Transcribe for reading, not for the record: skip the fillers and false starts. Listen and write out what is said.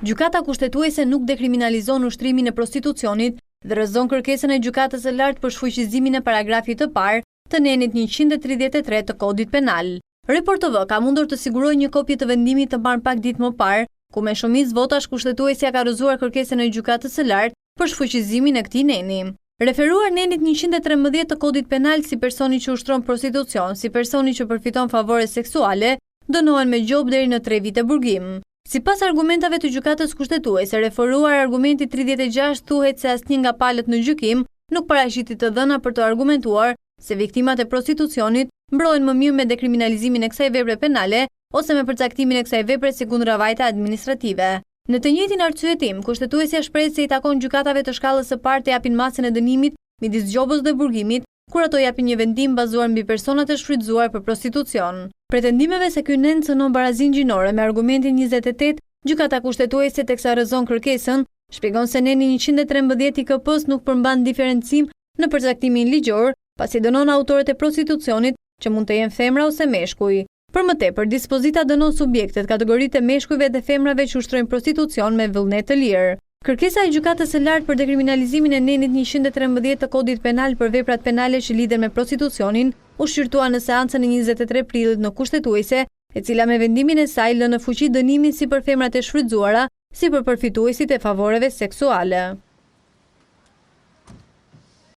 Gjykata kushtetuese nuk dekriminalizon ushtrimin e prostitucionit dhe rrezon kërkesën e gjykatës së lartë për shfuqizimin e paragrafit të parë të nenit 133 të Kodit Penal. Report TV ka mundur të sigurojë një kopje të vendimit të marrë pak ditë më parë, ku me shumicë votash kushtetuesja ka rrëzuar kërkesën e gjykatës së lartë për shfuqizimin e këtij neni. Referuar nenit 113 të Kodit Penal si personi që ushtron prostitucion, si personi që përfiton favore seksuale, dënohen me gjobë deri në 3 vite burgim. Sipas argumentave të gjykatës kushtetuese, referuar argumenti 36 thuhet se asnjë nga palët në gjykim nuk paraqiti të dhëna për të argumentuar se viktimat e prostitucionit mbrohen më mirë me dekriminalizimin e kësaj vepre penale ose me përcaktimin e kësaj vepre si kundërvajte administrative. Në të njëjtin arsyetim, kushtetuesja shpreh se i takon gjykatave të shkallës së parë të japin masën e dënimit midis gjobës dhe burgimit, kur ato japin një vendim bazuar mbi personat e shfrytzuar për prostitucion. Pretendimeve se ky nen cënon barazinë gjinore me argumentin 28, gjykata kushtetuese teksa rrezon kërkesën, shpjegon se neni 113 i KP-s nuk përmban diferencim në përcaktimin ligjor, pasi dënon autorët e prostitucionit që mund të jenë femra ose meshkuj. Për më tepër, dispozita dënon subjektet, kategoritë e meshkujve dhe femrave që ushtrojnë prostitucion me vullnet të lirë. Kërkesa e gjykatës së lartë për dekriminalizimin e nenit 113 të Kodit Penal për veprat penale që lidhen me prostitucionin u shqyrtua në seancën e 23 prillit në kushtetuese, e cila me vendimin e saj lë në fuqi dënimin si për femrat e shfrytzuara, si për përfituesit e favoreve seksuale.